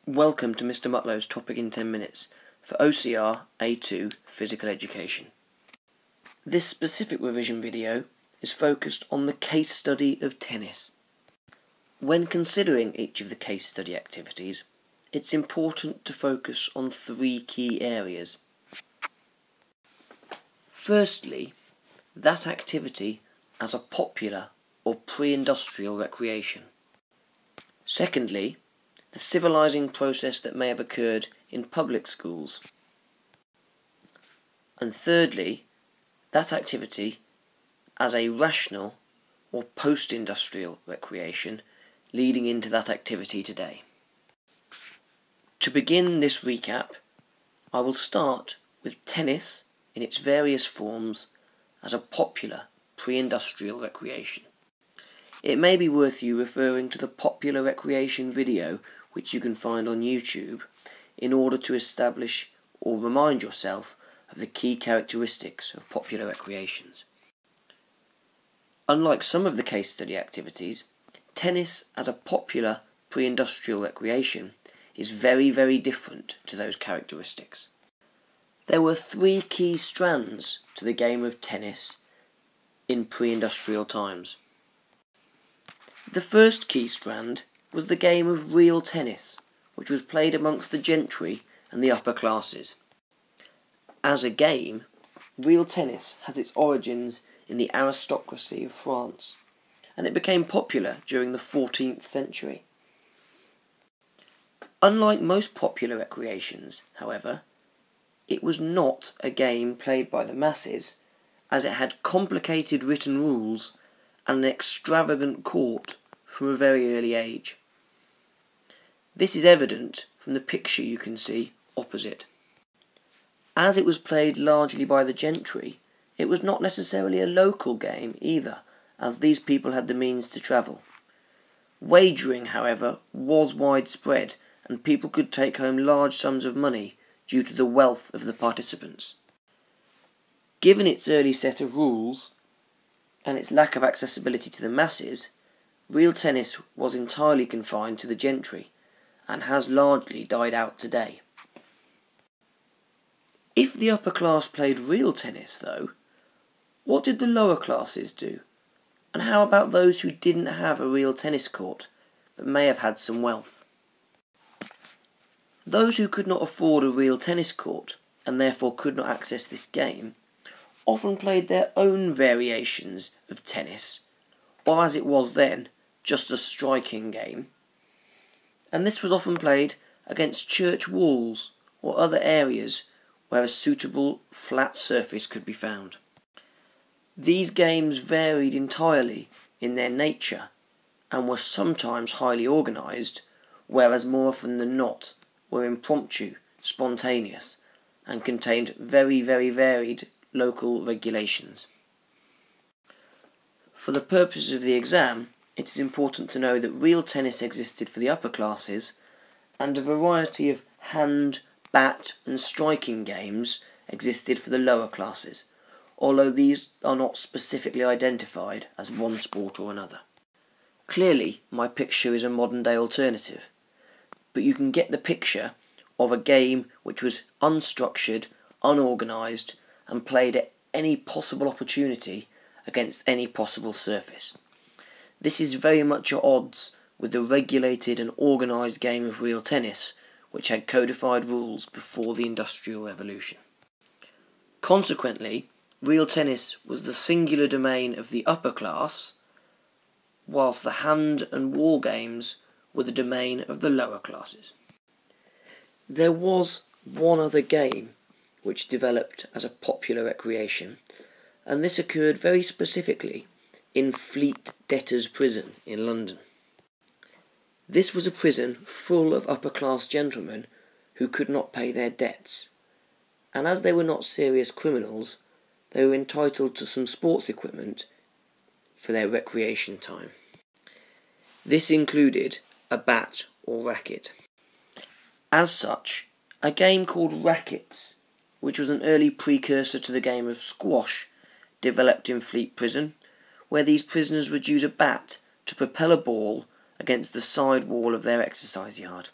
Welcome to Mr. Mutlow's Topic in 10 Minutes for O.C.R. A.2 Physical Education. This specific revision video is focused on the case study of tennis. When considering each of the case study activities, it's important to focus on three key areas. Firstly, that activity as a popular or pre-industrial recreation. Secondly, the civilizing process that may have occurred in public schools. And thirdly, that activity as a rational or post-industrial recreation leading into that activity today. To begin this recap, I will start with tennis in its various forms as a popular pre-industrial recreation. It may be worth you referring to the popular recreation video which you can find on YouTube in order to establish or remind yourself of the key characteristics of popular recreations. Unlike some of the case study activities, tennis as a popular pre-industrial recreation is very different to those characteristics. There were three key strands to the game of tennis in pre-industrial times. The first key strand was the game of real tennis, which was played amongst the gentry and the upper classes. As a game, real tennis has its origins in the aristocracy of France, and it became popular during the 14th century. Unlike most popular recreations, however, it was not a game played by the masses, as it had complicated written rules and an extravagant court from a very early age. This is evident from the picture you can see opposite. As it was played largely by the gentry, it was not necessarily a local game either, as these people had the means to travel. Wagering, however, was widespread, and people could take home large sums of money due to the wealth of the participants. Given its early set of rules, and its lack of accessibility to the masses, real tennis was entirely confined to the gentry, and has largely died out today. If the upper class played real tennis, though, what did the lower classes do? And how about those who didn't have a real tennis court, but may have had some wealth? Those who could not afford a real tennis court, and therefore could not access this game, often played their own variations of tennis, or as it was then, just a striking game. And this was often played against church walls or other areas where a suitable flat surface could be found. These games varied entirely in their nature and were sometimes highly organised, whereas more often than not were impromptu, spontaneous, and contained very varied local regulations. For the purposes of the exam, it is important to know that real tennis existed for the upper classes, and a variety of hand, bat and striking games existed for the lower classes, although these are not specifically identified as one sport or another. Clearly, my picture is a modern-day alternative, but you can get the picture of a game which was unstructured, unorganised, and played at any possible opportunity against any possible surface. This is very much at odds with the regulated and organised game of real tennis, which had codified rules before the Industrial Revolution. Consequently, real tennis was the singular domain of the upper class, whilst the hand and wall games were the domain of the lower classes. There was one other game which developed as a popular recreation, and this occurred very specifically in Fleet Debtors' Prison in London. This was a prison full of upper-class gentlemen who could not pay their debts, and as they were not serious criminals, they were entitled to some sports equipment for their recreation time. This included a bat or racket. As such, a game called rackets, which was an early precursor to the game of squash, developed in Fleet Prison, where these prisoners would use a bat to propel a ball against the side wall of their exercise yard.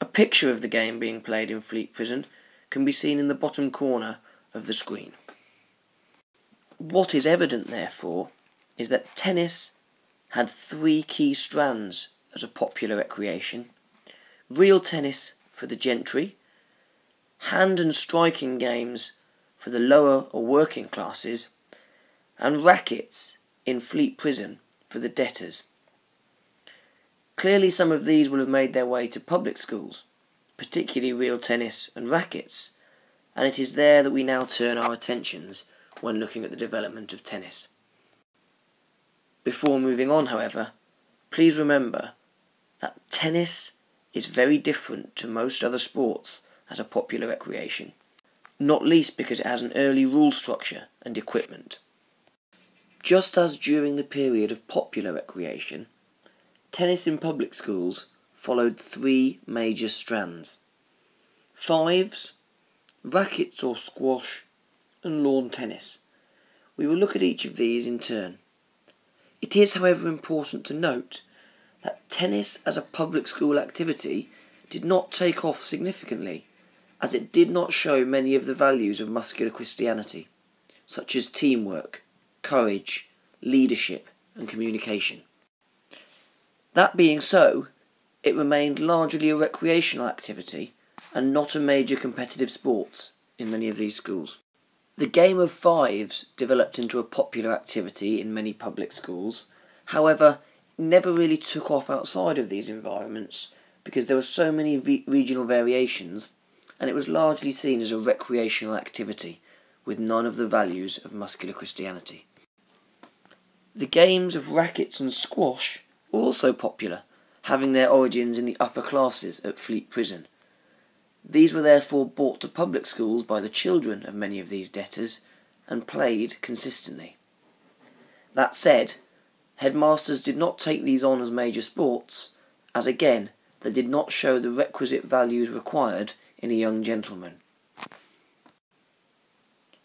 A picture of the game being played in Fleet Prison can be seen in the bottom corner of the screen. What is evident, therefore, is that tennis had three key strands as a popular recreation: real tennis for the gentry, hand and striking games for the lower or working classes, and rackets in Fleet Prison for the debtors. Clearly some of these will have made their way to public schools, particularly real tennis and rackets, and it is there that we now turn our attentions when looking at the development of tennis. Before moving on, however, please remember that tennis is very different to most other sports as a popular recreation, not least because it has an early rule structure and equipment. Just as during the period of popular recreation, tennis in public schools followed three major strands: fives, rackets or squash, and lawn tennis. We will look at each of these in turn. It is, however, important to note that tennis as a public school activity did not take off significantly, as it did not show many of the values of muscular Christianity, such as teamwork, courage, leadership, and communication. That being so, it remained largely a recreational activity and not a major competitive sport in many of these schools. The game of fives developed into a popular activity in many public schools. However, it never really took off outside of these environments because there were so many regional variations, and it was largely seen as a recreational activity with none of the values of muscular Christianity. The games of rackets and squash were also popular, having their origins in the upper classes at Fleet Prison. These were therefore brought to public schools by the children of many of these debtors and played consistently. That said, headmasters did not take these on as major sports, as again they did not show the requisite values required in a young gentleman.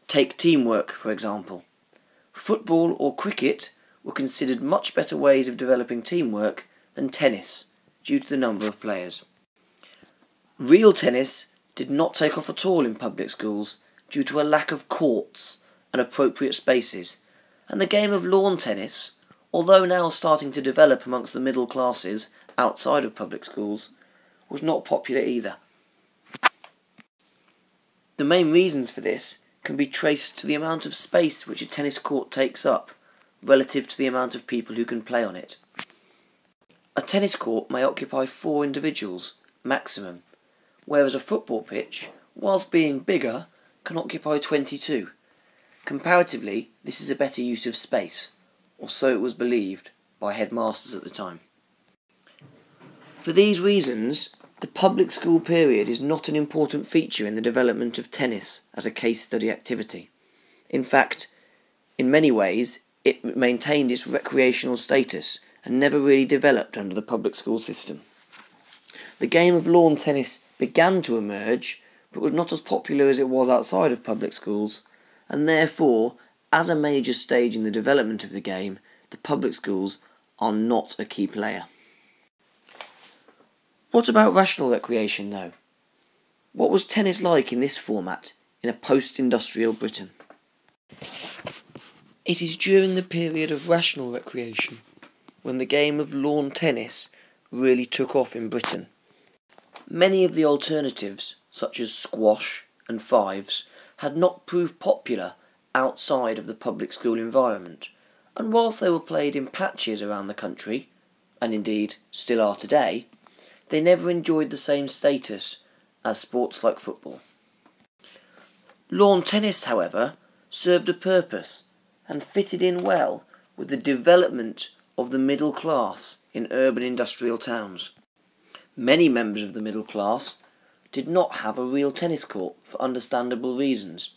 Take teamwork, for example. Football or cricket were considered much better ways of developing teamwork than tennis, due to the number of players. Real tennis did not take off at all in public schools due to a lack of courts and appropriate spaces, and the game of lawn tennis, although now starting to develop amongst the middle classes outside of public schools, was not popular either. The main reasons for this can be traced to the amount of space which a tennis court takes up relative to the amount of people who can play on it. A tennis court may occupy 4 individuals, maximum, whereas a football pitch, whilst being bigger, can occupy 22. Comparatively, this is a better use of space, or so it was believed by headmasters at the time. For these reasons, the public school period is not an important feature in the development of tennis as a case study activity. In fact, in many ways, it maintained its recreational status and never really developed under the public school system. The game of lawn tennis began to emerge, but was not as popular as it was outside of public schools, and therefore, as a major stage in the development of the game, the public schools are not a key player. What about rational recreation, though? What was tennis like in this format in a post-industrial Britain? It is during the period of rational recreation when the game of lawn tennis really took off in Britain. Many of the alternatives, such as squash and fives, had not proved popular outside of the public school environment, and whilst they were played in patches around the country, and indeed still are today, they never enjoyed the same status as sports like football. Lawn tennis, however, served a purpose and fitted in well with the development of the middle class in urban industrial towns. Many members of the middle class did not have a real tennis court for understandable reasons,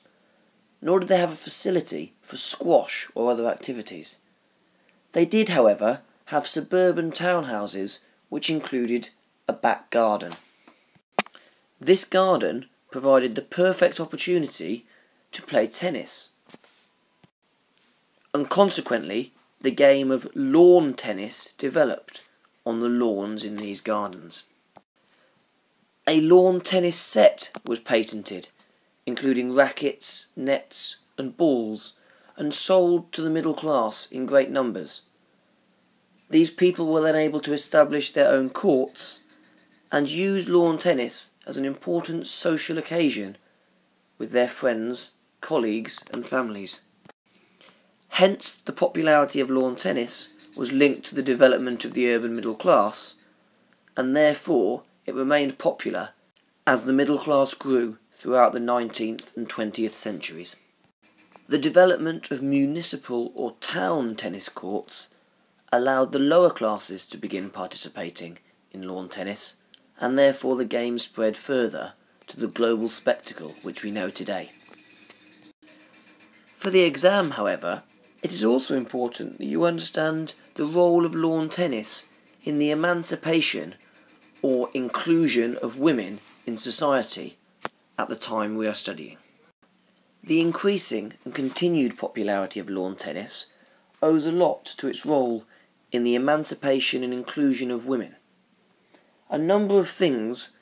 nor did they have a facility for squash or other activities. They did, however, have suburban townhouses which included a back garden. This garden provided the perfect opportunity to play tennis, and consequently the game of lawn tennis developed on the lawns in these gardens. A lawn tennis set was patented, including rackets, nets and balls, and sold to the middle class in great numbers. These people were then able to establish their own courts and use lawn tennis as an important social occasion with their friends, colleagues and families. Hence, the popularity of lawn tennis was linked to the development of the urban middle class, and therefore it remained popular as the middle class grew throughout the 19th and 20th centuries. The development of municipal or town tennis courts allowed the lower classes to begin participating in lawn tennis, and therefore the game spread further to the global spectacle which we know today. For the exam, however, it is also important that you understand the role of lawn tennis in the emancipation or inclusion of women in society at the time we are studying. The increasing and continued popularity of lawn tennis owes a lot to its role in the emancipation and inclusion of women. A number of things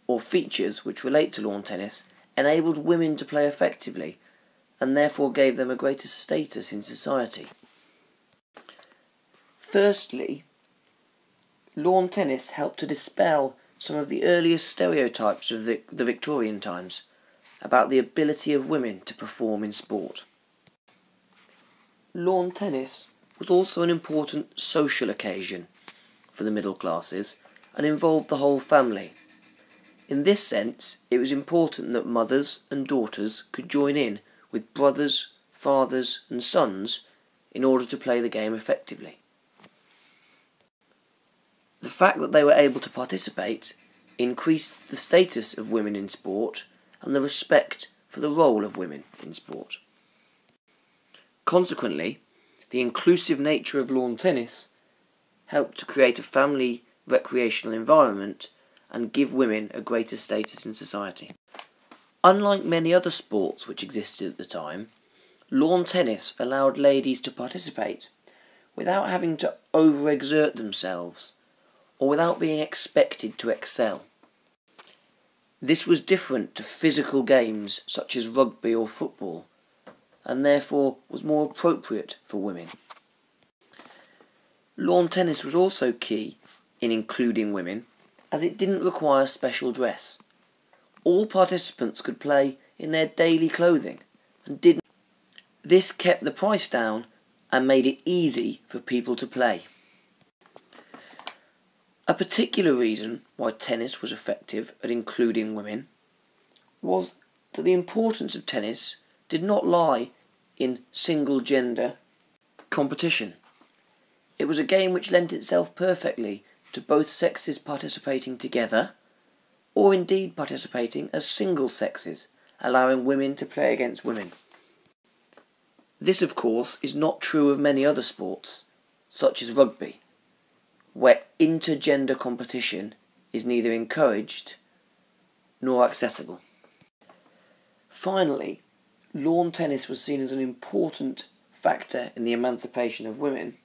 or features which relate to lawn tennis enabled women to play effectively and therefore gave them a greater status in society. Firstly, lawn tennis helped to dispel some of the earliest stereotypes of the Victorian times about the ability of women to perform in sport. Lawn tennis was also an important social occasion for the middle classes and involved the whole family. In this sense, it was important that mothers and daughters could join in with brothers, fathers and sons in order to play the game effectively. The fact that they were able to participate increased the status of women in sport and the respect for the role of women in sport. Consequently, the inclusive nature of lawn tennis helped to create a family recreational environment and give women a greater status in society. Unlike many other sports which existed at the time, lawn tennis allowed ladies to participate without having to overexert themselves or without being expected to excel. This was different to physical games such as rugby or football, and therefore was more appropriate for women. Lawn tennis was also key in including women, as it didn't require special dress. All participants could play in their daily clothing and didn't. This kept the price down and made it easy for people to play. A particular reason why tennis was effective at including women was that the importance of tennis did not lie in single-gender competition. It was a game which lent itself perfectly to both sexes participating together, or indeed participating as single sexes, allowing women to play against women. This, of course, is not true of many other sports, such as rugby, where intergender competition is neither encouraged nor accessible. Finally, lawn tennis was seen as an important factor in the emancipation of women,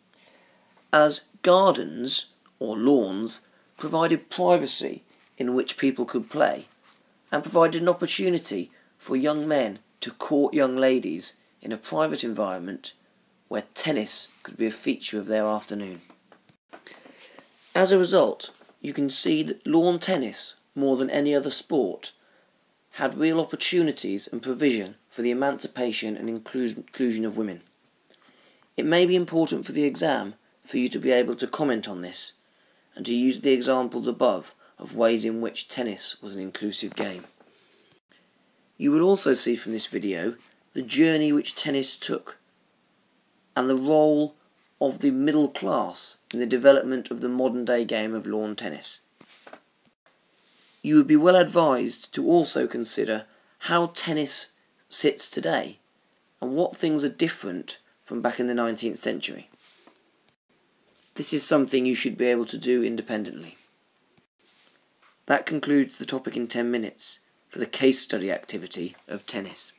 as gardens, or lawns, provided privacy in which people could play, and provided an opportunity for young men to court young ladies in a private environment where tennis could be a feature of their afternoon. As a result, you can see that lawn tennis, more than any other sport, had real opportunities and provision for the emancipation and inclusion of women. It may be important for the exam for you to be able to comment on this, and to use the examples above of ways in which tennis was an inclusive game. You will also see from this video the journey which tennis took, and the role of the middle class in the development of the modern day game of lawn tennis. You would be well advised to also consider how tennis sits today and what things are different from back in the 19th century. This is something you should be able to do independently. That concludes the topic in 10 minutes for the case study activity of tennis.